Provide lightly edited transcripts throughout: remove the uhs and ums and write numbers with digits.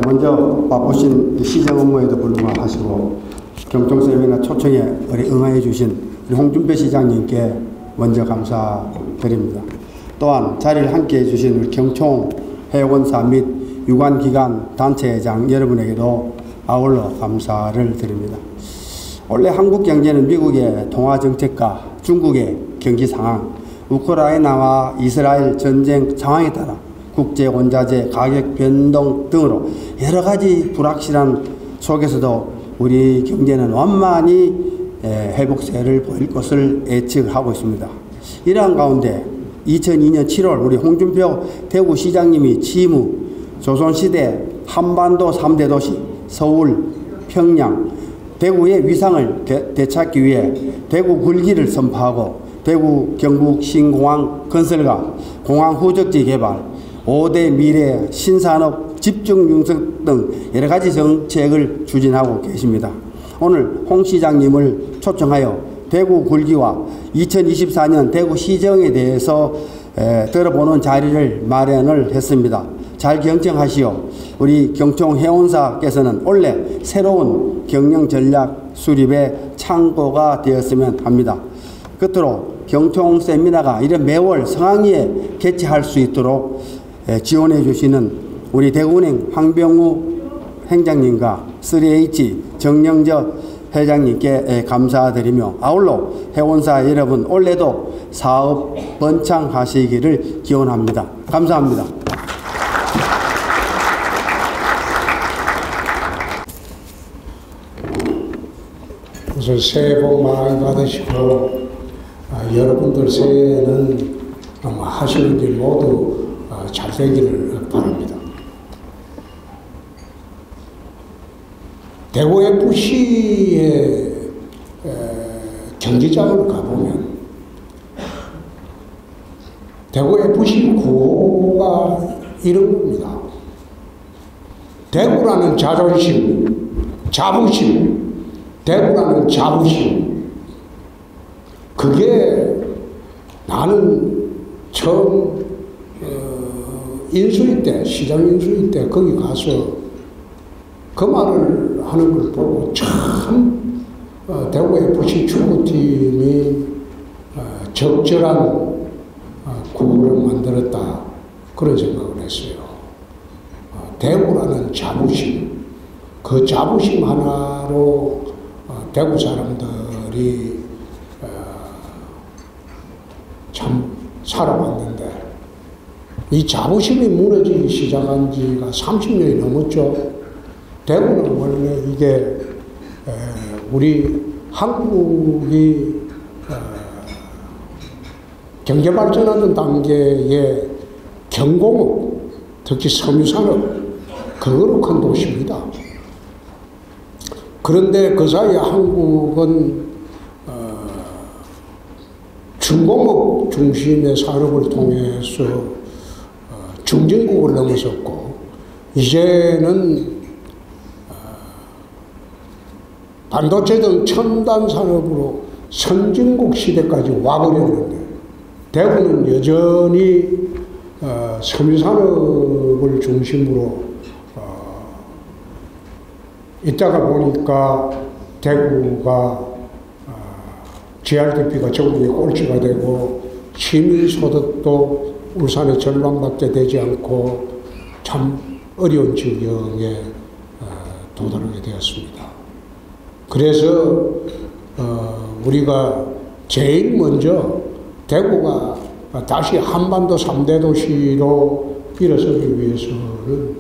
먼저 바쁘신 시정 업무에도 불구하고 경청 세미나 초청에 응하해 주신 홍준표 시장님께 먼저 감사드립니다. 또한 자리를 함께 해주신 우리 경총 회원사 및 유관기관 단체장 여러분에게도 아울러 감사를 드립니다. 원래 한국 경제는 미국의 통화 정책과 중국의 경기 상황, 우크라이나와 이스라엘 전쟁 상황에 따라 국제 원자재 가격 변동 등으로 여러 가지 불확실한 속에서도 우리 경제는 완만히 회복세를 보일 것을 예측하고 있습니다. 이러한 가운데 2002년 7월 우리 홍준표 대구시장님이 취임 후 조선시대 한반도 3대 도시 서울, 평양, 대구의 위상을 되찾기 위해 대구 굴기를 선포하고 대구 경북 신공항 건설과 공항 후적지 개발, 5대 미래 신산업 집중 융성 등 여러 가지 정책을 추진하고 계십니다. 오늘 홍 시장님을 초청하여 대구 굴기와 2024년 대구 시정에 대해서 들어보는 자리를 마련을 했습니다. 잘 경청하시오. 우리 경총 회원사께서는 원래 새로운 경영 전략 수립의 창고가 되었으면 합니다. 끝으로 경총 세미나가 이런 매월 성황리에 개최할 수 있도록 지원해 주시는 우리 대구은행 황병우 행장님과 3H 정영저 회장님께 감사드리며 아울러 회원사 여러분 올해도 사업 번창하시기를 기원합니다. 감사합니다. 우선 새해 복 많이 받으시고 여러분들 새해에는 하시는 일 모두 잘 되기를 바랍니다. 대구 FC의 경기장을 가보면 대구 FC 구호가 이런 겁니다. 대구라는 자존심, 자부심, 대구라는 자부심. 그게 나는 처음 인수위 때, 시장 인수위 때 거기 가서 그 말을 하는 걸 보고 참 대구 FC 축구팀이 적절한 구호를 만들었다 그런 생각을 했어요. 대구라는 자부심, 그 자부심 하나로 대구 사람들이 참 살아왔는데 이 자부심이 무너지기 시작한 지가 30년이 넘었죠. 대구는 원래 이게 우리 한국이 경제 발전하는 단계에 경공업, 특히 섬유산업 그거로 큰 도시입니다. 그런데 그 사이에 한국은 중공업 중심의 산업을 통해서 중진국을 넘어섰고 이제는 반도체 등 첨단 산업으로 선진국 시대까지 와버렸는데 대구는 여전히 섬유산업을 중심으로 있다가 보니까 대구가 GRDP가 전국의 꼴찌가 되고 시민소득도 울산의 절반밖에 되지 않고 참 어려운 지경에 도달하게 되었습니다. 그래서 우리가 제일 먼저 대구가 다시 한반도 3대 도시로 일어서기 위해서는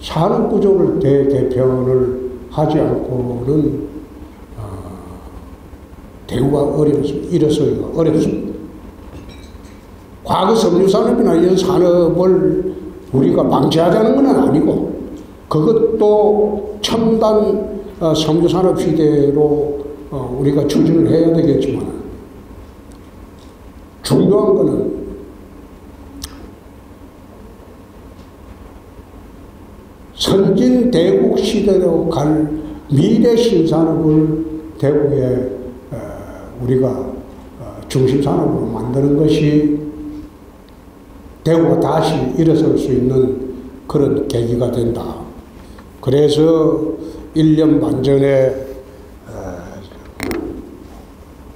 산업구조를 대개편을 하지 않고는 대구가 일어서기가 어렵습니다. 과거 섬유산업이나 이런 산업을 우리가 방치하자는 건 아니고 그것도 첨단 섬유산업 시대로 우리가 추진을 해야 되겠지만 중요한 거는 선진 대국 시대로 갈 미래 신산업을 대구에 우리가 중심 산업으로 만드는 것이 대구가 다시 일어설 수 있는 그런 계기가 된다. 그래서 1년 반 전에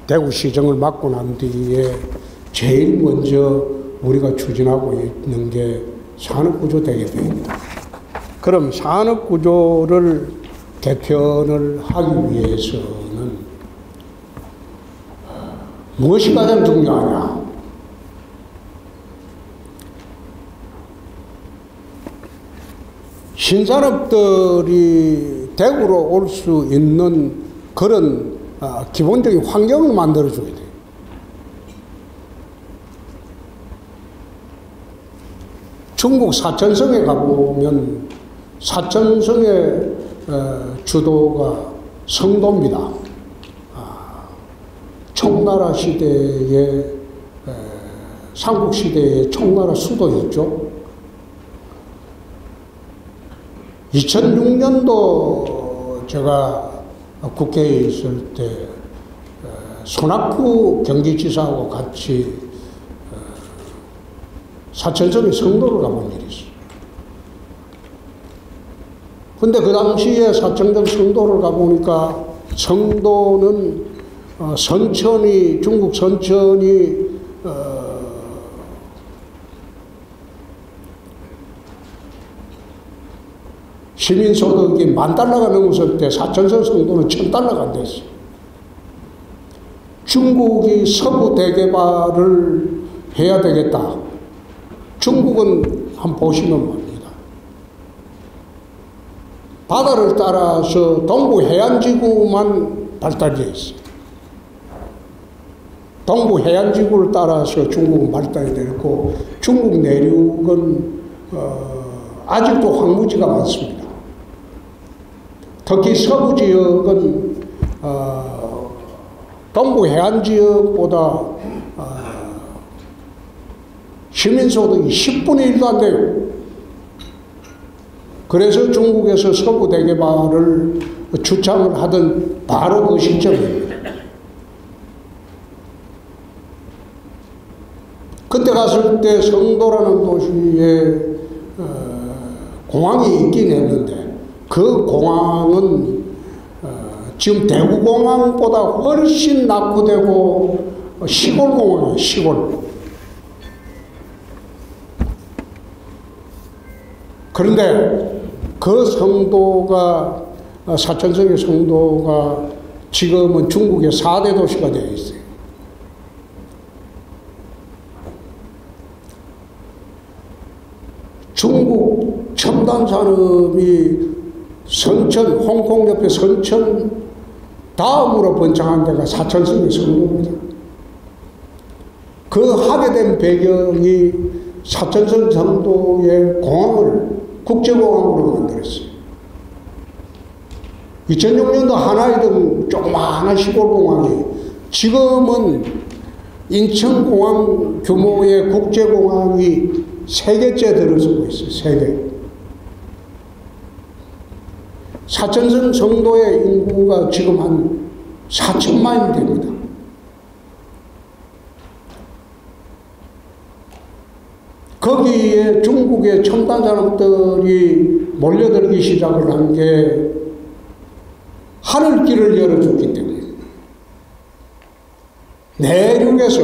대구시정을 맡고 난 뒤에 제일 먼저 우리가 추진하고 있는 게 산업구조 대개편입니다. 그럼 산업구조를 개편을 하기 위해서는 무엇이 가장 중요하냐? 신산업들이 대구로 올 수 있는 그런 기본적인 환경을 만들어줘야 돼요. 중국 사천성에 가보면 사천성의 주도가 성도입니다. 청나라 시대의 삼국시대의 청나라 수도였죠. 2006년도 제가 국회에 있을 때 손학규 경기지사하고 같이 사천성의 성도를 가본 일이 있어요. 근데 그 당시에 사천성 성도를 가보니까 성도는 선천이, 중국 선천이 시민소득이 $10,000가 넘었을 때 사천성 성도는 $1,000가 안 됐어요. 중국이 서부 대개발을 해야 되겠다. 중국은 한번 보시면 압니다. 바다를 따라서 동부 해안지구만 발달되어 있어요. 동부 해안지구를 따라서 중국은 발달이 되고 중국 내륙은 아직도 황무지가 많습니다. 특히 서부 지역은 동부 해안 지역보다 시민소득이 10분의 1도 안 돼요. 그래서 중국에서 서부 대개발을 주창을 하던 바로 그 시점입니다. 그때 갔을 때 성도라는 도시에 공항이 있긴 했는데 그 공항은 지금 대구공항보다 훨씬 낙후되고 시골공항이에요. 시골. 그런데 그 성도가 사천성의 성도가 지금은 중국의 4대 도시가 되어 있어요. 중국 첨단 산업이 선천, 홍콩 옆에 선천 다음으로 번창한 데가 사천성의 성도입니다. 그 하게 된 배경이 사천성 성도의 공항을 국제공항으로 만들었어요. 2006년도 하나이등 조그마한 시골공항이 지금은 인천공항 규모의 국제공항이 3개째 들어서고 있어요. 3개. 사천성 성도의 인구가 지금 한 4천만이 됩니다. 거기에 중국의 첨단 산업들이 몰려들기 시작을 한 게 하늘길을 열어줬기 때문에 내륙에서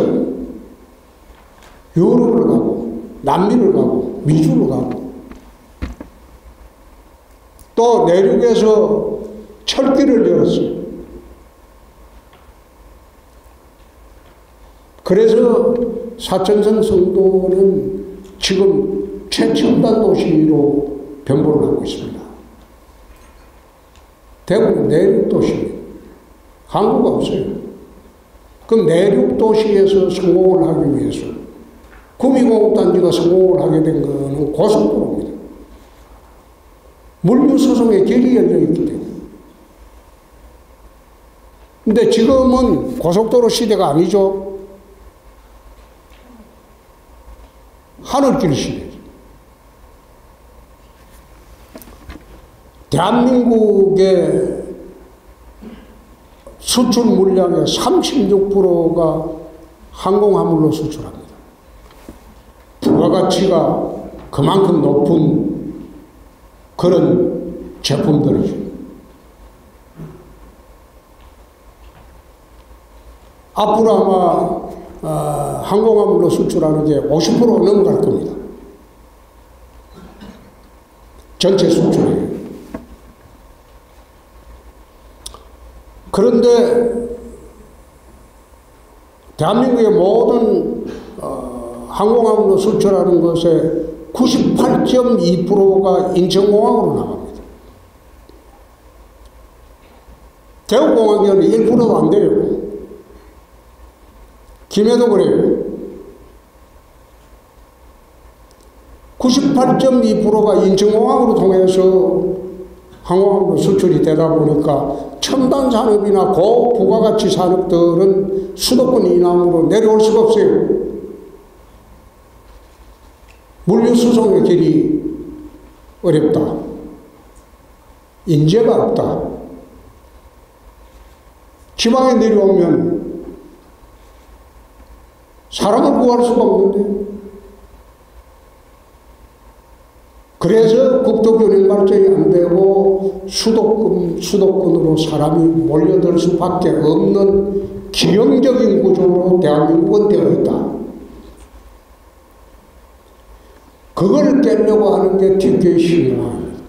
유럽을 가고 남미를 가고 미주를 가고 또 내륙에서 철길을 열었어요. 그래서 사천성 성도는 지금 최첨단 도시로 변모를 하고 있습니다. 대구는 내륙 도시입니다. 항구가 없어요. 그럼 내륙 도시에서 성공을 하기 위해서 구미공업단지가 성공을 하게 된 것은 고속도로입니다. 물류수송의 길이 열려있기 때문에. 근데 지금은 고속도로 시대가 아니죠. 하늘길 시대죠. 대한민국의 수출 물량의 36%가 항공화물로 수출합니다. 부가가치가 그만큼 높은 그런 제품들이죠. 앞으로 아마 항공화물로 수출하는 게 50% 넘어갈 겁니다. 전체 수출이. 그런데 대한민국의 모든 항공화물로 수출하는 것의 98.2%가 인천공항으로 나갑니다. 대구공항에는 1%도 안 돼요. 김해도 그래요. 98.2%가 인천공항으로 통해서 항공화물 수출이 되다 보니까 첨단 산업이나 고부가가치 산업들은 수도권 이남으로 내려올 수가 없어요. 물류 수송의 길이 어렵다. 인재가 없다. 지방에 내려오면 사람을 구할 수가 없는데, 그래서 국토교통 발전이 안 되고 수도권으로 사람이 몰려들 수밖에 없는 기형적인 구조로 대한민국은 되어 있다. 그걸 깨려고 하는 게 TK 신공항입니다.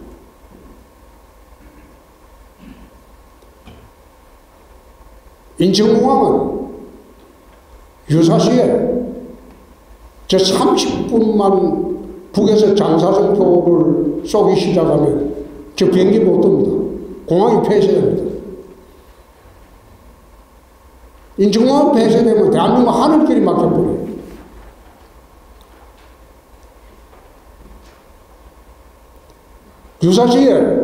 인천공항은 유사시에 저 30분만 북에서 장사정표를 쏘기 시작하면 저 비행기 못 뜹니다. 공항이 폐쇄됩니다. 인천공항 폐쇄되면 대한민국 하늘길이 막혀버려요. 유사시에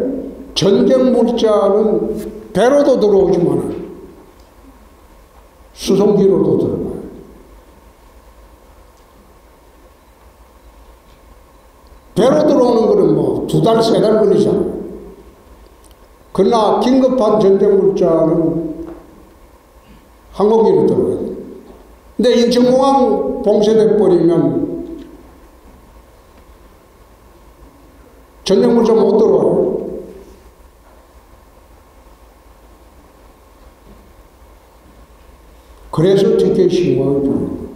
전쟁 물자는 배로도 들어오지만 수송기로도 들어가요. 배로 들어오는 거는 뭐 2달, 3달 걸리잖아요. 그러나 긴급한 전쟁 물자는 항공기로 들어가요. 근데 인천공항 봉쇄돼 버리면 전쟁 물자 못 들어와요. 그래서 TK 신공항이 들어옵니다.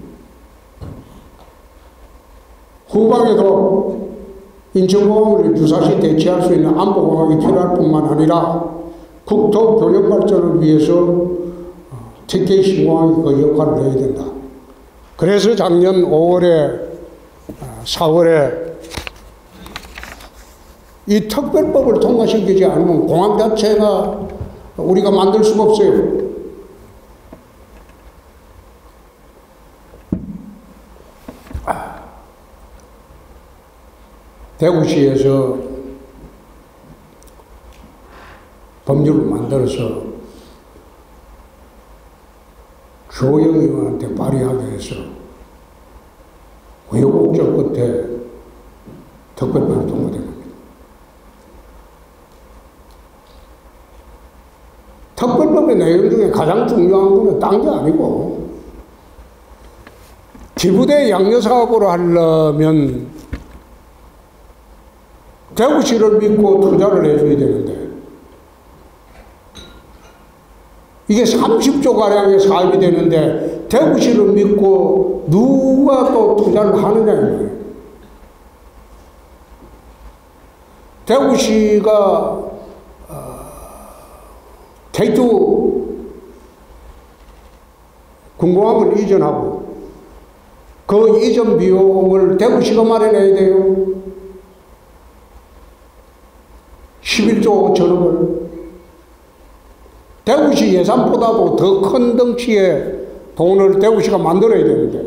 후방에도 인천공항을 유사시 대체할 수 있는 안보공항이 필요할 뿐만 아니라 국토 교역 발전을 위해서 TK 신공항이 그 역할을 해야 된다. 그래서 작년 5월에 4월에 이 특별법을 통과시키지 않으면 공항 자체가 우리가 만들 수가 없어요. 대구시에서 법률을 만들어서 조영 의원한테 발의하게 해서 우여곡절 끝에 특별법이 통과된 겁니다. 특별법의 내용 중에 가장 중요한 거는 딴 게 아니고, 기부대 양녀사업으로 하려면 대구시를 믿고 투자를 해줘야 되는데, 이게 30조가량의 사업이 되는데 대구시를 믿고 누가 또 투자를 하느냐 이거예요. 대구시가 태주 군공항을 이전하고 그 이전 비용을 대구시가 마련해야 돼요. 11조 5천억을. 대구시 예산보다도 더 큰 덩치의 돈을 대구시가 만들어야 되는데,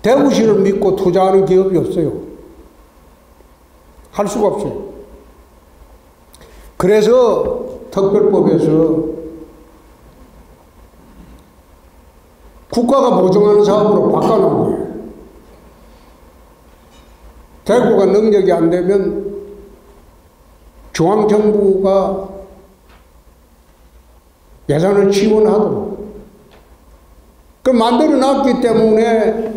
대구시를 믿고 투자하는 기업이 없어요. 할 수가 없어요. 그래서 특별법에서 국가가 보증하는 사업으로 바꿔놓은 거예요. 대구가 능력이 안 되면 중앙정부가 예산을 지원하도록 그 만들어 놨기 때문에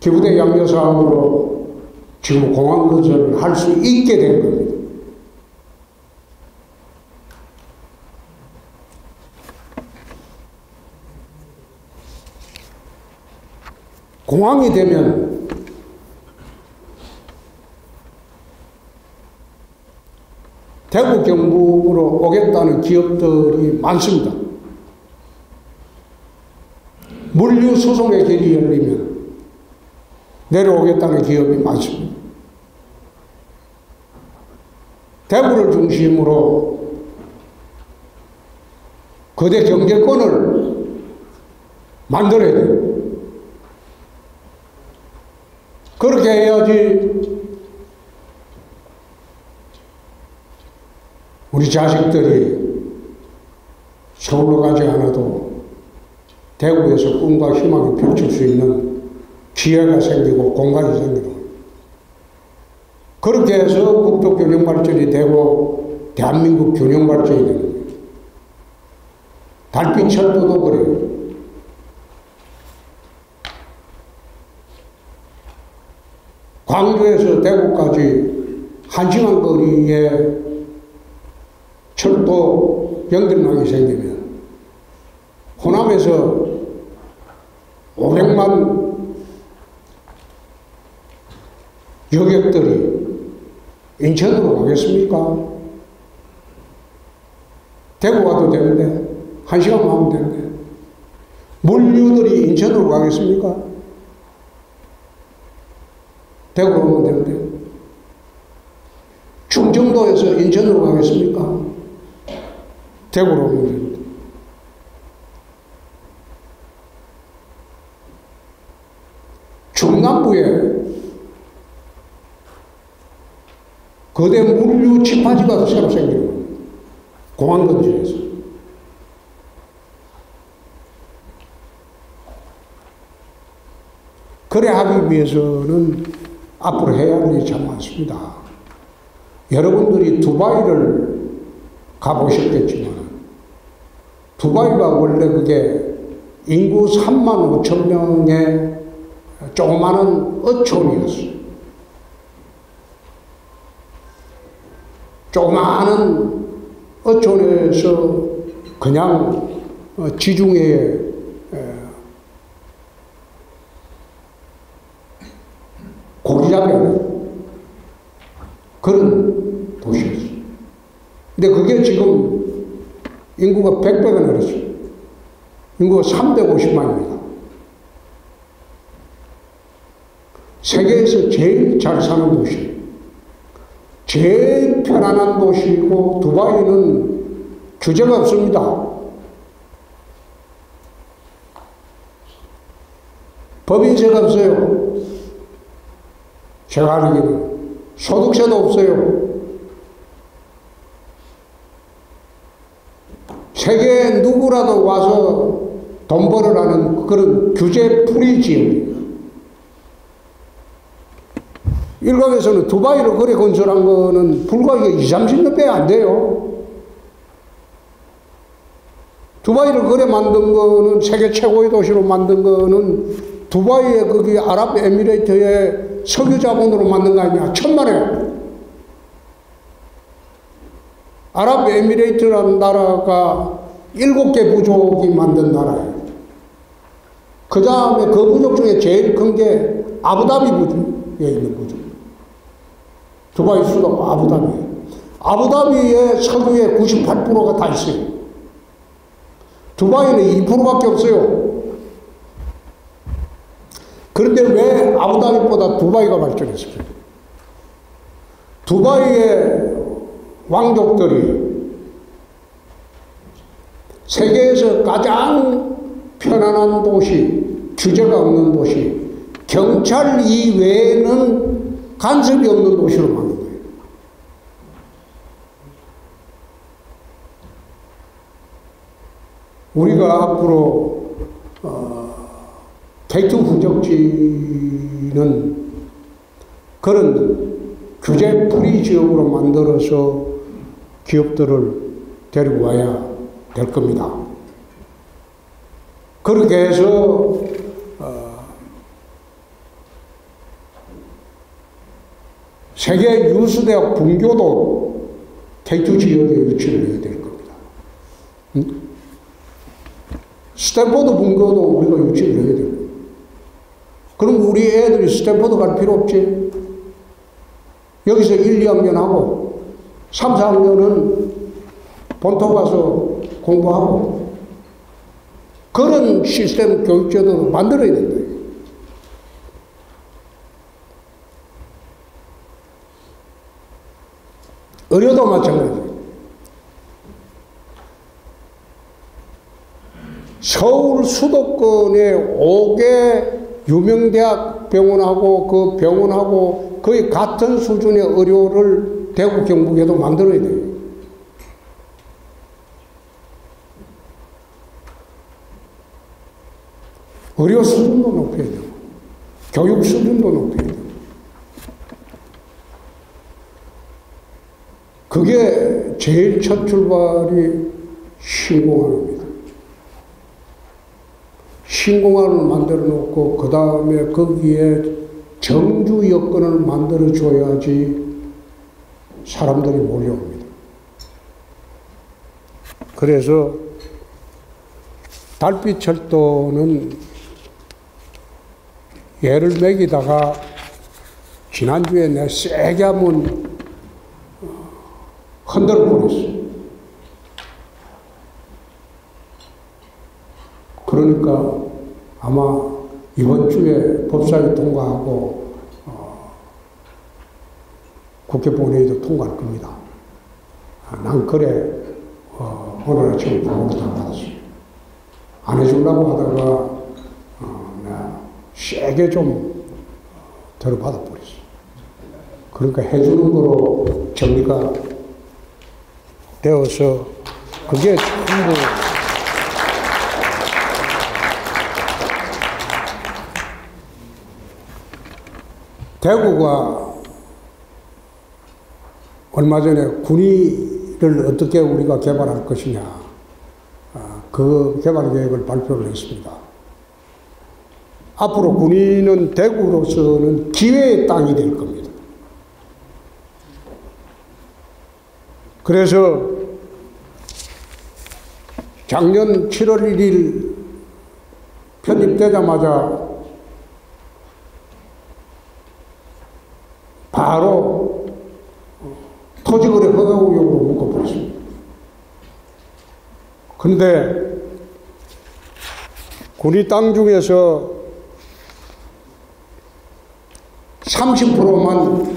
기부대 양녀사업으로 지금 공항 건설을 할 수 있게 된 겁니다. 공항이 되면 대구 경북으로 오겠다는 기업들이 많습니다. 물류 수송의 길이 열리면 내려오겠다는 기업이 많습니다. 대구를 중심으로 거대 경제권을 만들어야 돼요. 그렇게 해야지 우리 자식들이 서울로 가지 않아도 대구에서 꿈과 희망을 펼칠 수 있는 기회가 생기고 공간이 생기고, 그렇게 해서 국토 균형 발전이 되고 대한민국 균형 발전이 되는 거예요. 달빛 철도도 그래요. 광주에서 대구까지 1시간 거리에 철도 연결망이 생기면 호남에서 500만 여객들이 인천으로 가겠습니까? 대구 와도 되는데, 1시간만 하면 되는데, 물류들이 인천으로 가겠습니까? 대구로 오면 되는데, 충청도에서 인천으로 가겠습니까? 대구로 오면 되는데. 중남부에 거대 물류 집화지가 새로 생기는 겁니다. 공항 근처에서. 그래 하기 위해서는 앞으로 해야 할 일이 참 많습니다. 여러분들이 두바이를 가보셨겠지만, 두바이가 원래 그게 인구 3만 5천 명의 조그마한 어촌이었어요. 조그마한 어촌에서 그냥 지중해에 고기잡이하는 그런 도시였어요. 근데 그게 지금 인구가 100배가 늘었어요. 인구가 350만입니다. 세계에서 제일 잘 사는 도시, 제일 편안한 도시이고, 두바이는 규제가 없습니다. 법인세가 없어요. 제가 알기로는 소득세도 없어요. 세계에 누구라도 와서 돈 벌으라는 그런 규제 프리 지역입니다. 일각에서는 두바이로 거래 건설한 거는 불과 20, 30년 배 안 돼요. 두바이를 거래 만든 거는, 세계 최고의 도시로 만든 거는 두바이의 거기 아랍에미레이트의 석유 자본으로 만든 거 아니야. 천만에. 아랍에미레이트라는 나라가 7개 부족이 만든 나라예요. 그 다음에 그 부족 중에 제일 큰 게 아부다비 부족에 있는 부족. 두바이 수도 아부다비예요. 아부다비의 석유의 98%가 다 있어요. 두바이는 2%밖에 없어요. 그런데 왜 아부다비보다 두바이가 발전했을까요? 두바이의 왕족들이 세계에서 가장 편안한 도시, 규제가 없는 도시, 경찰 이외에는 간섭이 없는 도시로 만든 거예요. 우리가 앞으로 게이트 후적지는 그런 규제 프리 지역으로 만들어서 기업들을 데리고 와야 될 겁니다. 그렇게 해서 세계 유수대학 분교도 K2 지역에 유치를 해야 될 겁니다. 스탠포드 분교도 우리가 유치를 해야 됩니다. 그럼 우리 애들이 스탠포드 갈 필요 없지? 여기서 1, 2학년 하고 3, 4학년은 본토 가서 공부하고 그런 시스템 교육제도도 만들어야 된다. 의료도 마찬가지예요. 서울 수도권에 5개 유명 대학 병원하고 그 병원하고 거의 같은 수준의 의료를 대구 경북에도 만들어야 돼요. 의료 수준도 높여야 되고 교육 수준도 높여야 되고 그게 제일 첫 출발이 신공항입니다. 신공항을 만들어 놓고 그 다음에 거기에 정주 여건을 만들어 줘야지 사람들이 몰려옵니다. 그래서 달빛철도는 얘를 먹이다가 지난주에 내가 세게 한번 흔들어 버렸어요. 그러니까 아마 이번 주에 법사위 통과하고 국회 본회의도 통과할 겁니다. 난 그래 오늘 아침에 보고를 다 받았어요. 안 해주려고 하다가 내가 세게 좀 들어받아 버렸어요. 그러니까 해주는 거로 정리가 되어서 그게 전부 대구가 얼마 전에 군위를 어떻게 우리가 개발할 것이냐 그 개발 계획을 발표를 했습니다. 앞으로 군위는 대구로서는 기회의 땅이 될 겁니다. 그래서 작년 7월 1일 편입되자마자 바로 토지거래 허가 의혹으로 묶어버렸습니다. 그런데 군위 땅 중에서 30%만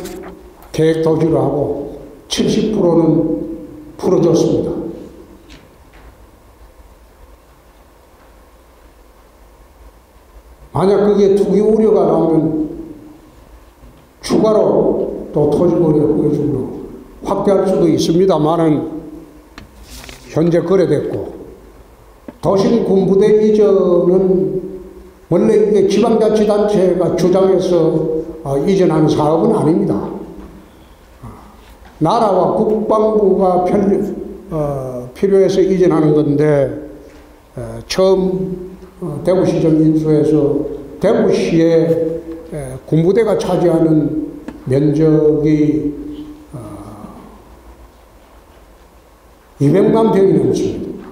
계획 토지로 하고 70%는 풀어줬습니다. 만약 그게 투기 우려가 나오면 추가로 또 토지거래 허가증으로 확대할 수도 있습니다만은 현재 거래됐고 도심 군부대 이전은 원래 이게 지방자치단체가 주장해서 이전하는 사업은 아닙니다. 나라와 국방부가 필요해서 이전하는 건데 처음 대구시정 인수해서 대구시의 군부대가 차지하는 면적이 200만 평이 넘습니다.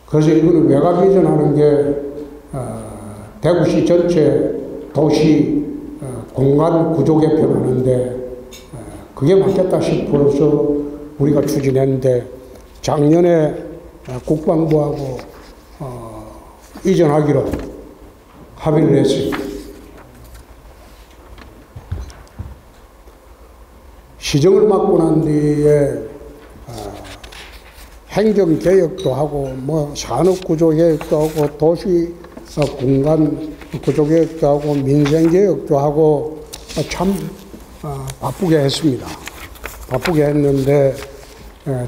그래서 이거는 외곽 이전하는 게 대구시 전체 도시 공간 구조 개편하는데 그게 맞겠다 싶어서 우리가 추진했는데 작년에 국방부하고 이전하기로 합의를 했습니다. 시정을 맡고 난 뒤에 행정개혁도 하고 뭐 산업구조개혁도 하고 도시 공간 구조개혁도 하고 민생개혁도 하고 참 바쁘게 했습니다. 바쁘게 했는데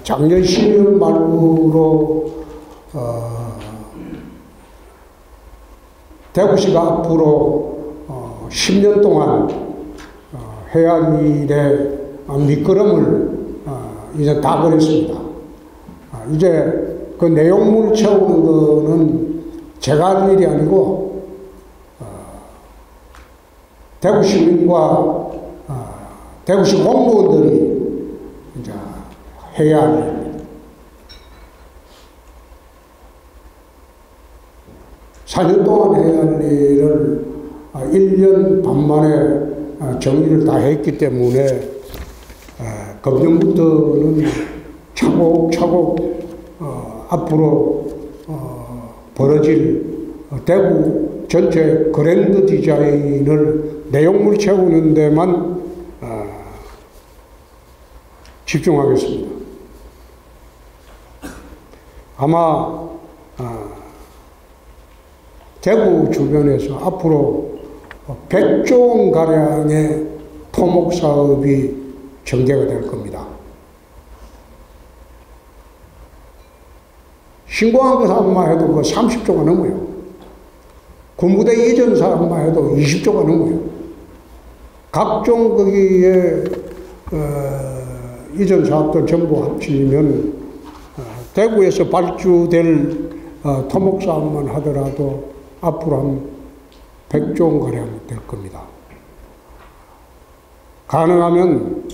작년 12월 말로 대구시가 앞으로 10년 동안 해야 할 일에 밑거름을 이제 다 버렸습니다. 이제 그 내용물 채우는 거는 제가 할 일이 아니고 대구 시민과 대구시 공무원들이 이제 해야 할 일입니다. 4년 동안 해야 할 일을 1년 반 만에 정리를 다 했기 때문에 금년부터는 차곡차곡 앞으로 벌어질 대구 전체 그랜드 디자인을 내용물 채우는 데만 집중하겠습니다. 아마 대구 주변에서 앞으로 100조 원가량의 토목 사업이 전개가 될 겁니다. 신공항 그 사업만 해도 그 30조가 넘어요. 군부대 이전 사업만 해도 20조가 넘어요. 각종 거기에 이전 사업들 전부 합치면 대구에서 발주될 토목 사업만 하더라도 앞으로 한 100조 원가량 될 겁니다. 가능하면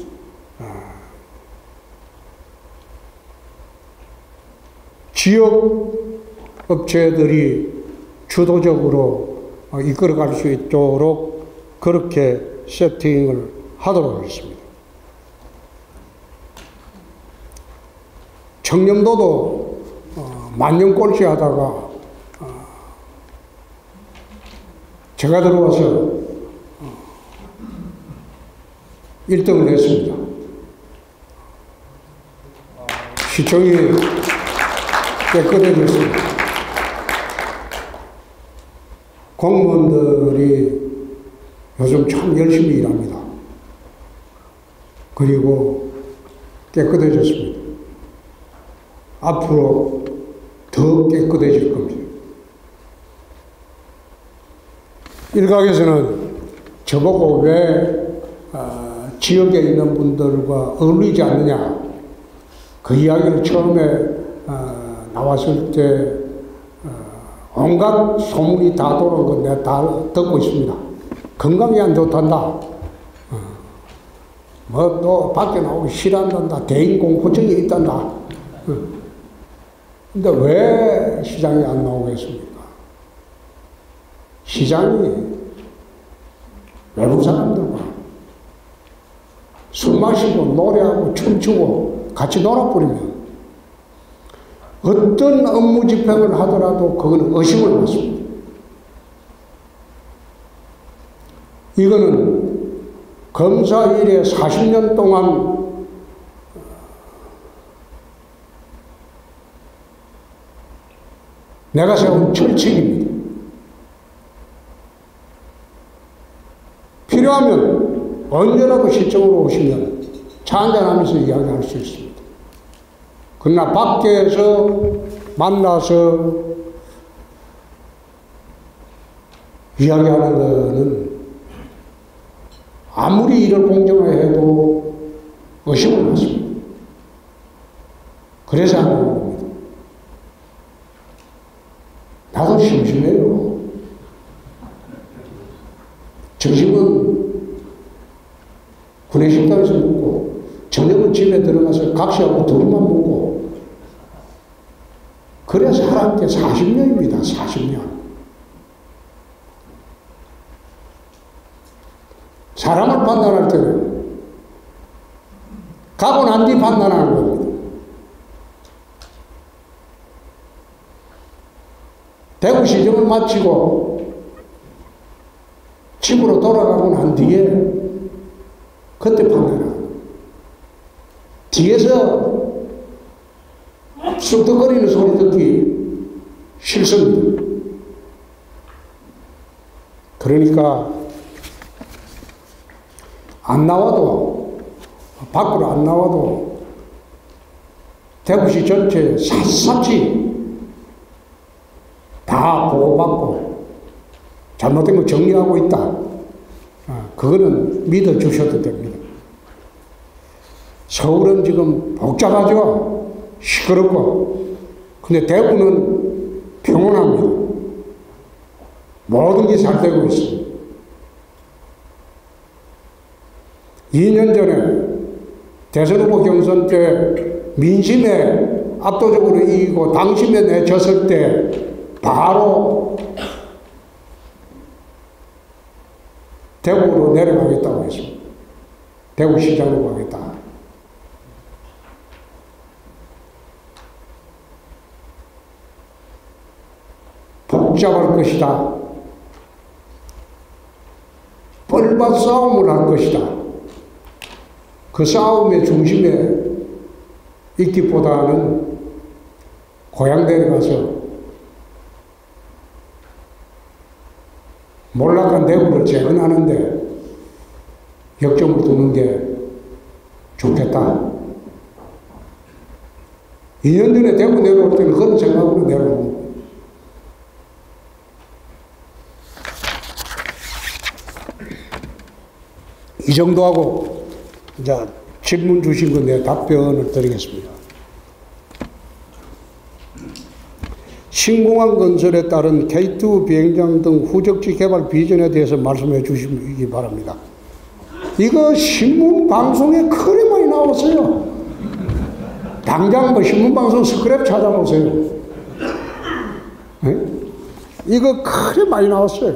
지역 업체들이 주도적으로 이끌어갈 수 있도록 그렇게 세팅을 하도록 하겠습니다. 청렴도도 만년꼴찌 하다가 제가 들어와서 1등을 했습니다. 시청이 깨끗해졌습니다. 공무원들이 요즘 참 열심히 일합니다. 그리고 깨끗해졌습니다. 앞으로 더 깨끗해질 겁니다. 일각에서는 저보고 왜 지역에 있는 분들과 어울리지 않느냐, 그 이야기를 처음에 나왔을 때 온갖 소문이 다 돌아온 건 내가 다 듣고 있습니다. 건강이 안 좋단다, 뭐 또 밖에 나오기 싫어한단다, 대인공포증이 있단다. 근데 왜 시장에 안 나오겠습니까? 시장이 외국 사람들과 술 마시고 노래하고 춤추고 같이 놀아버리면 어떤 업무 집행을 하더라도 그거는 의심을 받습니다. 이거는 검사 일에 40년 동안 내가 세운 철칙입니다. 필요하면 언제라도 시청으로 오시면 차 한잔하면서 이야기할 수 있습니다. 그러나 밖에서 만나서 이야기하는 것은 아무리 일을 공정하게 해도 의심을 받습니다. 그래서 하는 겁니다. 나도 심심해요. 점심은 구내식당에서 먹고 저녁은 집에 들어가서 각시하고 둘만 먹고, 그래 살았던 게 40년입니다. 40년. 사람을 판단할 때는 가고 난 뒤 판단하는 겁니다. 대구시정을 마치고 집으로 돌아가고 난 뒤에 그때 판단하는 겁니다. 뒤에서 쑥덕거리는 소리 듣기 싫습니다. 그러니까 안 나와도, 밖으로 안 나와도 대구시 전체 샅샅이 다 보고받고 잘못된 거 정리하고 있다. 그거는 믿어주셔도 됩니다. 서울은 지금 복잡하죠. 시끄럽고. 근데 대구는 평온합니다. 모든 게 잘 되고 있습니다. 2년 전에 대선 후보 경선 때 민심에 압도적으로 이기고 당심에 내쳤을 때 바로 대구로 내려가겠다고 했습니다. 대구시장으로 가겠다. 복잡할 것이다. 뻘밭 싸움을 할 것이다. 그 싸움의 중심에 있기보다는 고향 내려가서 몰락한 대구를 재건하는데 역점을 두는 게 좋겠다. 2년 전에 대구 내려올 때는 그런 생각으로 내려오고 이 정도 하고 이제 질문 주신 건 내 답변을 드리겠습니다. 신공항 건설에 따른 K2 비행장 등 후적지 개발 비전에 대해서 말씀해 주시기 바랍니다. 이거 신문 방송에 그리 많이 나왔어요. 당장 뭐 신문 방송 스크랩 찾아보세요. 네? 이거 그리 많이 나왔어요.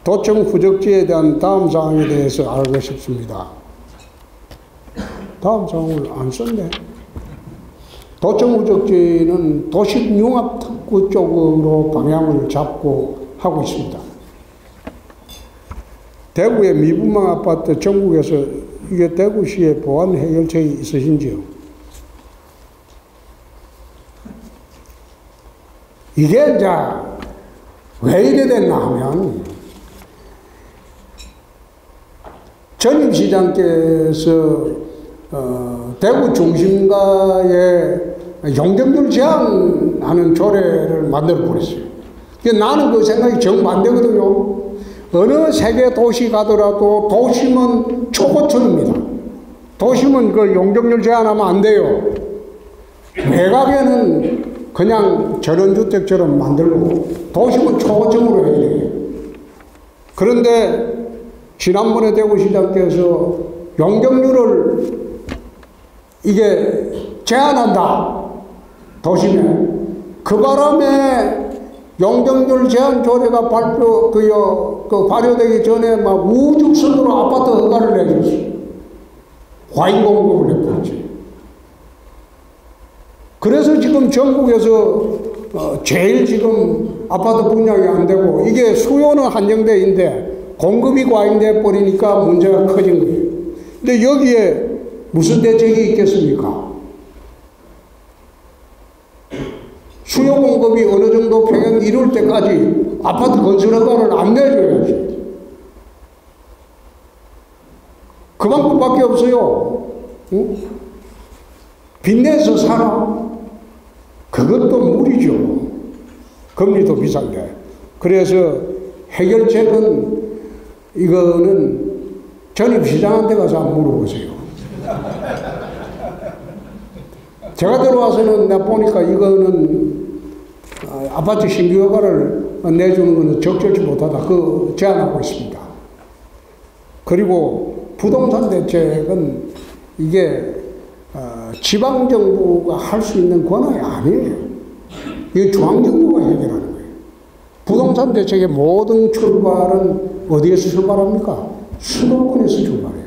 도청 후적지에 대한 다음 사항에 대해서 알고 싶습니다. 다음 사항을 안 썼네. 도청 후적지는 도시융합특구 쪽으로 방향을 잡고 하고 있습니다. 대구의 미분망 아파트 전국에서 이게 대구시의 보안 해결책이 있으신지요? 이게 이제 왜 이래 됐나 하면 전임 시장께서 대구 중심가에 용적률 제한하는 조례를 만들어 버렸어요. 나는 그 생각이 정반대거든요. 어느 세계 도시 가더라도 도심은 초고층입니다. 도심은 그 용적률 제한하면 안 돼요. 외곽에는 그냥 전원주택처럼 만들고 도심은 초고층으로 해야 돼요. 그런데 지난번에 대구시장께서 용적률을 이게 제한한다. 도심에. 그 바람에 용적률 제한 조례가 발효되기 전에 막 우죽순으로 아파트 허가를 내줬어요. 과잉 공급을 해버렸지. 그래서 지금 전국에서 제일 지금 아파트 분양이 안 되고 이게 수요는 한정돼 있는데 공급이 과잉돼 버리니까 문제가 커진 거예요. 근데 여기에 무슨 대책이 있겠습니까? 수요 공급이 어느 정도 평형 이룰 때까지 아파트 건설 허가를 안 내줘야지. 그만큼밖에 없어요. 응? 빚내서 살아. 그것도 무리죠. 금리도 비싼데. 그래서 해결책은 이거는 전입시장한테 가서 한번 물어보세요. 제가 들어와서는 내가 보니까 이거는 아파트 신규 허가를 내주는 것은 적절치 못하다. 그 제안하고 있습니다. 그리고 부동산 대책은 이게 지방정부가 할 수 있는 권한이 아니에요. 이게 중앙정부가 해결하는 거예요. 부동산 대책의 모든 출발은 어디에서 출발합니까? 수도권에서 출발해요.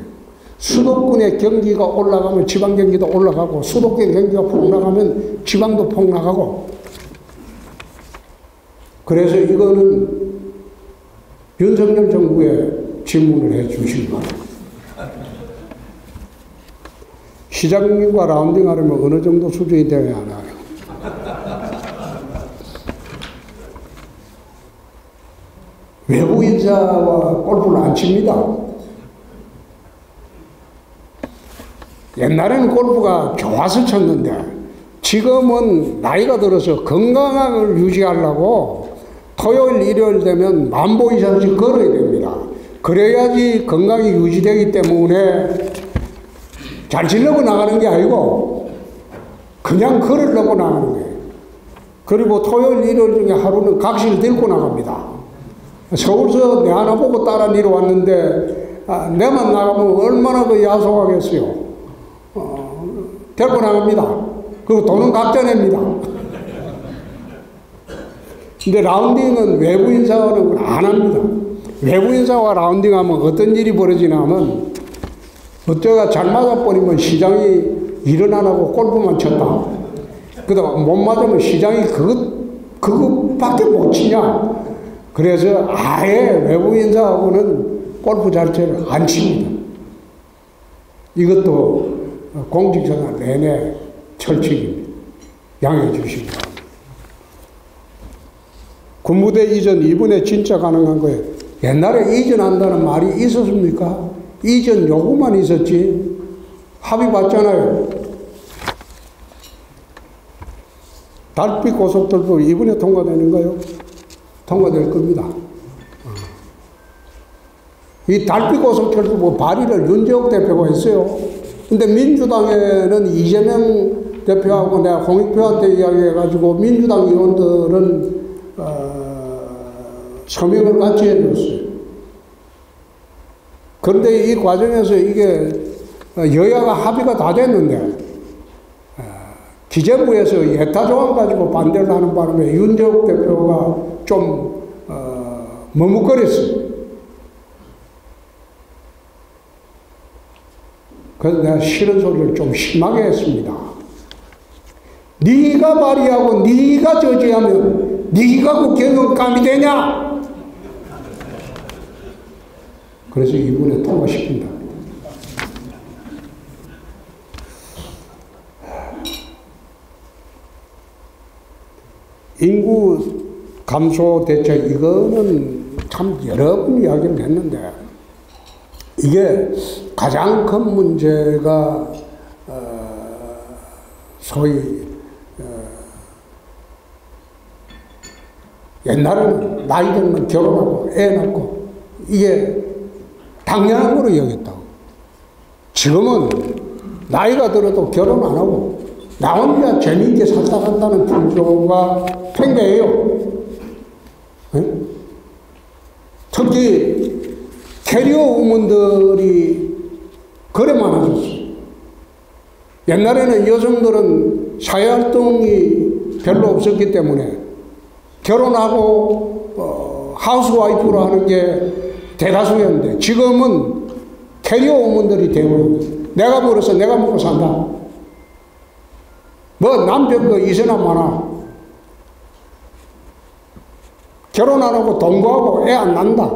수도권의 경기가 올라가면 지방 경기도 올라가고 수도권 경기가 폭락하면 지방도 폭락하고 그래서 이거는 윤석열 정부에 질문을 해 주시기 바랍니다. 시장님과 라운딩 하려면 어느 정도 수준이 되어야 하나요? 외부 인사와 골프를 안 칩니다. 옛날에는 골프가 좋아서 쳤는데 지금은 나이가 들어서 건강을 유지하려고 토요일, 일요일 되면 10,000보 이상씩 걸어야 됩니다. 그래야지 건강이 유지되기 때문에 잘 치려고 나가는 게 아니고 그냥 걸으려고 나가는 거예요. 그리고 토요일, 일요일 중에 하루는 각시를 들고 나갑니다. 서울서 내 하나 보고 따라 내려왔는데 내만 나가면 얼마나 그 야속하겠어요. 데리고 나갑니다. 그리고 돈은 각자 냅니다. 근데 라운딩은 외부 인사는 안 합니다. 외부 인사와 라운딩하면 어떤 일이 벌어지냐면 어쩌가 잘 맞아버리면 시장이 일 안 하고 골프만 쳤다. 그다음 못 맞으면 시장이 그것밖에 못 치냐. 그래서 아예 외부 인사하고는 골프 자체를 안 칩니다. 이것도 공직생활 내내 철칙입니다. 양해해 주시기 바랍니다. 군부대 이전 이번에 진짜 가능한 거예요. 옛날에 이전한다는 말이 있었습니까? 이전 요구만 있었지 합의 봤잖아요. 달빛 고속철도 이번에 통과되는가요? 통과될 겁니다. 이 달빛 고속철도 뭐 발의를 윤재옥 대표가 했어요. 근데 민주당에는 이재명 대표하고 내가 홍익표한테 이야기해가지고 민주당 의원들은 서명을 같이 해줬어요. 그런데 이 과정에서 이게 여야가 합의가 다 됐는데 기재부에서 예타 조항 가지고 반대를 하는 바람에 윤재욱 대표가 좀 머뭇거렸어요. 그래서 내가 싫은 소리를 좀 심하게 했습니다. 네가 발의하고 네가 저지하면 네가 국회의원 감이 되냐? 그래서 이번에 통과시킨다. 인구 감소 대책 이거는 참 여러 번 이야기를 했는데 이게 가장 큰 문제가 소위 옛날에는 나이 들면 결혼하고 애 낳고 이게 당연한 거로 여겼다고. 지금은 나이가 들어도 결혼 안 하고 나 혼자 재미있게 살다 간다는 풍조가 팽배해요. 네? 특히 캐리어 우먼들이 그래 많아졌어요. 옛날에는 여성들은 사회활동이 별로 없었기 때문에 결혼하고 하우스와이프로 하는 게 대다수였는데 지금은 캐리어 우먼들이 되고 내가 벌어서 내가 먹고 산다. 뭐 남편 거 이세나 많아. 결혼 안 하고 돈 구하고 애 안 낳는다.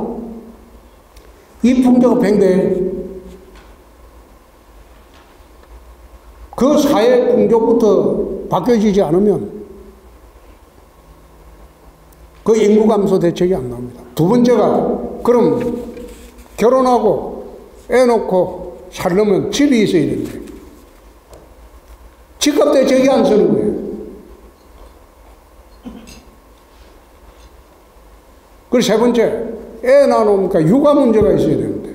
이 풍조가 팽배해. 그 사회 풍조부터 바뀌어지지 않으면 그 인구 감소 대책이 안 나옵니다. 두 번째가 그럼 결혼하고 애 놓고 살려면 집이 있어야 되는데 집값 대책이 안 쓰는 거예요. 그리고 세 번째, 애 낳아놓으니까 육아 문제가 있어야 되는데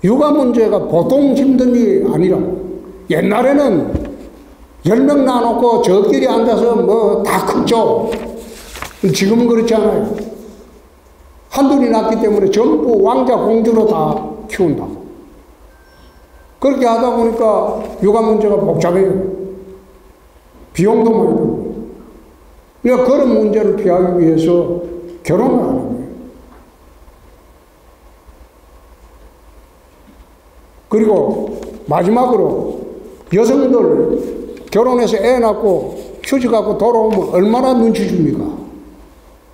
육아 문제가 보통 힘든 일이 아니라고. 옛날에는 10명 낳아놓고 저끼리 앉아서 뭐 다 컸죠. 지금은 그렇지 않아요. 한둘이 낳기 때문에 전부 왕자 공주로 다 키운다고. 그렇게 하다 보니까 육아 문제가 복잡해요. 비용도 많이 들고. 그러니까 그런 문제를 피하기 위해서 결혼을 하는 거예요. 그리고 마지막으로 여성들 결혼해서 애 낳고 휴직하고 돌아오면 얼마나 눈치 줍니까?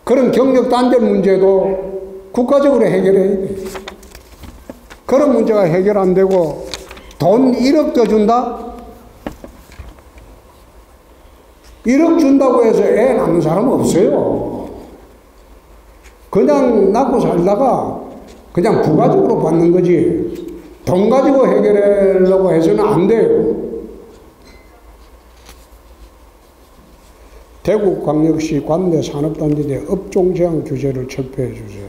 그런 경력 단절 문제도 국가적으로 해결해야 돼. 그런 문제가 해결 안 되고 돈 1억 더 준다? 1억 준다고 해서 애 낳는 사람은 없어요. 그냥 낳고 살다가 그냥 부가적으로 받는 거지 돈 가지고 해결하려고 해서는 안 돼요. 대구광역시 관내 산업단지 내 업종제한 규제를 철폐해 주세요.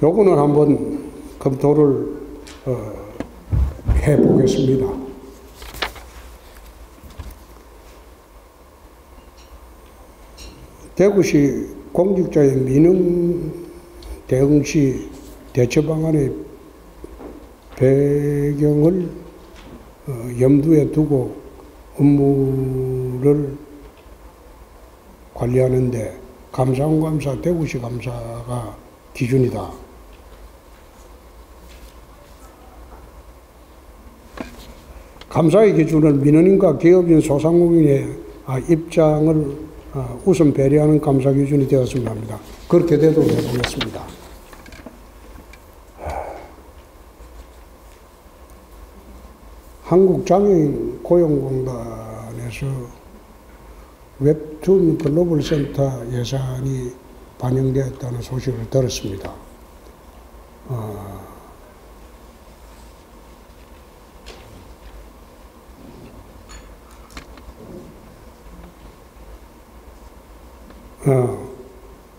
요거는 한번 검토를 해보겠습니다. 대구시 공직자의 민원 대응시 대처 방안의 배경을 염두에 두고 업무를 관리하는데 감사원 감사, 대구시 감사가 기준이다. 감사의 기준을 민원인과 기업인, 소상공인의 입장을 우선 배려하는 감사 기준이 되었으면 합니다. 그렇게 되도록 해보겠습니다. 한국장애인 고용공단에서 웹툰 글로벌 센터 예산이 반영되었다는 소식을 들었습니다.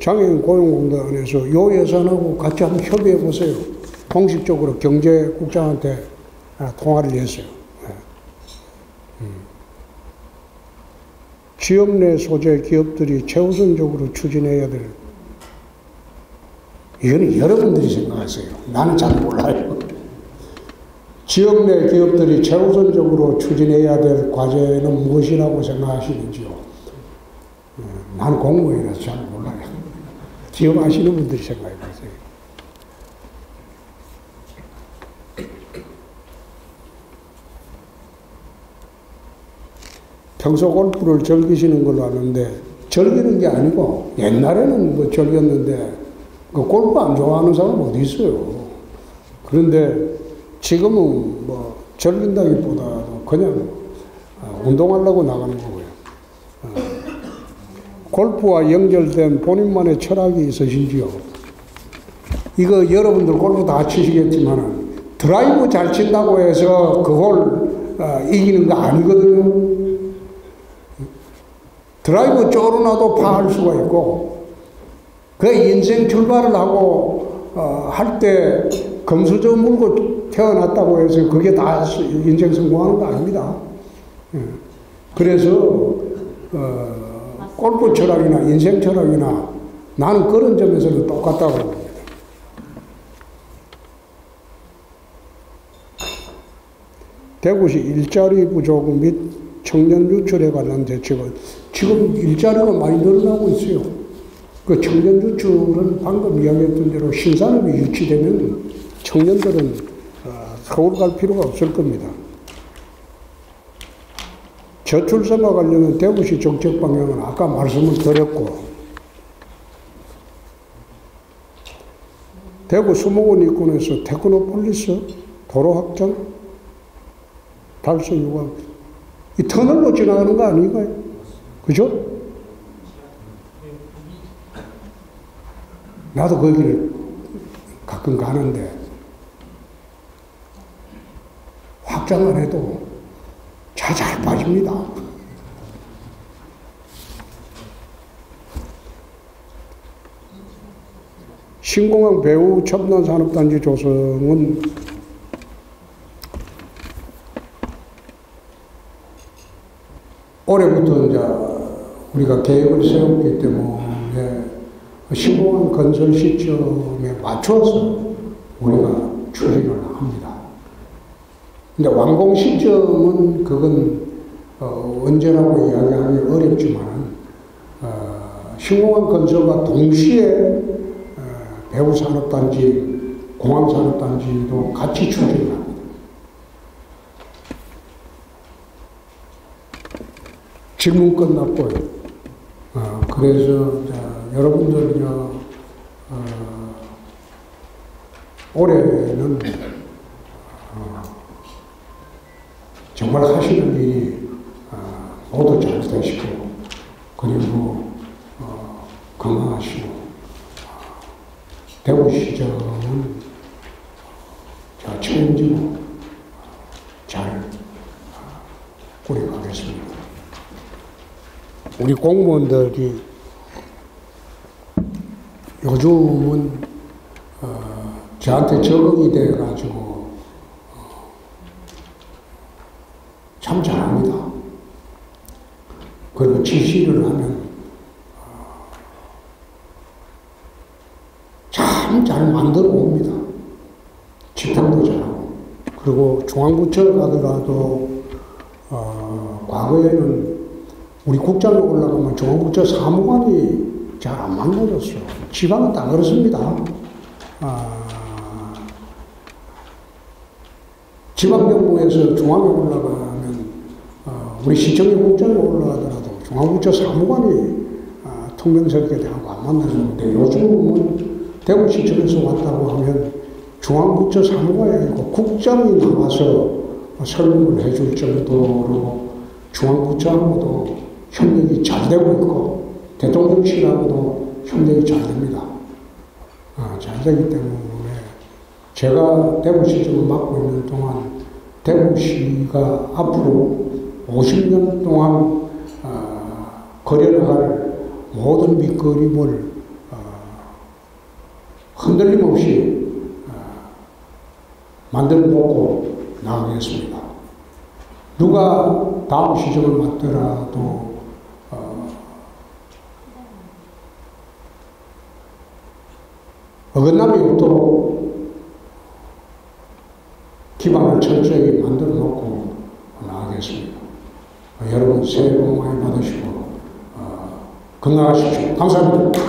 장애인 고용공단에서 이 예산하고 같이 한번 협의해 보세요. 공식적으로 경제국장한테 통화를 했어요. 지역 내 소재 기업들이 최우선적으로 추진해야 될, 이거는 여러분들이 생각하세요. 나는 잘 몰라요. 지역 내 기업들이 최우선적으로 추진해야 될 과제는 무엇이라고 생각하시는지요? 나는 공무원이라서 잘 몰라요. 기업 아시는 분들이 생각해 보세요. 평소 골프를 즐기시는 걸로 아는데, 즐기는 게 아니고, 옛날에는 뭐 즐겼는데, 그 골프 안 좋아하는 사람 어디 있어요? 그런데 지금은 뭐 즐긴다기보다도 그냥 운동하려고 나가는 거고요. 골프와 연결된 본인만의 철학이 있으신지요? 이거 여러분들 골프 다 치시겠지만 드라이브 잘 친다고 해서 그걸 이기는 거 아니거든요. 드라이브 쪼르나도 파할 수가 있고, 그 인생 출발을 하고 할 때 금수저 물고 태어났다고 해서 그게 다 인생 성공하는 거 아닙니다. 그래서 골프 철학이나 인생 철학이나 나는 그런 점에서는 똑같다고 봅니다. 대구시 일자리 부족 및 청년 유출에 관한 대책은 지금 일자리가 많이 늘어나고 있어요. 그 청년 유출은 방금 이야기했던 대로 신산업이 유치되면 청년들은 서울 갈 필요가 없을 겁니다. 저출산과 관련된 대구시 정책 방향은 아까 말씀을 드렸고, 대구 수목원 입구에서 테크노폴리스 도로 확장 달성 요구, 이 터널로 지나가는 거 아닌가요? 그죠? 나도 거기를 가끔 가는데 확장 안 해도 차 잘 빠집니다. 신공항 배후 첨단산업단지 조성은 올해부터 이제 우리가 계획을 세웠기 때문에 신공항 건설 시점에 맞춰서 우리가 추진을 합니다. 근데 완공 시점은 그건 언제라고 이야기하기 어렵지만 신공항 건설과 동시에 배후산업단지, 공항산업단지도 같이 추진을 합니다. 질문 끝났고요. 그래서 여러분들 올해는 정말 하시는 일이 모두 잘 되시고, 그리고 건강하시고, 대구시정은 책임지고 잘 꾸려가겠습니다. 우리 공무원들이 요즘은 저한테 적응이 돼가지고 참 잘합니다. 그리고 지시를 하면 참 잘 만들어 옵니다. 집행도 잘하고, 그리고 중앙부처 가더라도 과거에는 우리 국장에 올라가면 중앙부처 사무관이 잘 안 만나졌어. 지방은 다 그렇습니다. 지방정부에서 중앙에 올라가면 우리 시청의 국장에 올라가더라도 중앙부처 사무관이 통명스럽게 대하고 안 만나줬는데, 요즘은 대구시청에서 왔다고 하면 중앙부처 사무관이 아니고 국장이 나와서 설명을 해줄 정도로 중앙부처하고도 협력이 잘 되고 있고, 대통령실하고도 협력이 잘 됩니다. 잘 되기 때문에 제가 대구시청을 맡고 있는 동안 대구시가 앞으로 50년 동안 거려나갈 모든 밑그림을 흔들림 없이 만들어놓고 나가겠습니다. 누가 다음 시정을 맡더라도 어긋남이 없도록 기반을 철저히 만들어 놓고 나가겠습니다. 여러분 새해 복 많이 받으시고 건강하십시오. 감사합니다.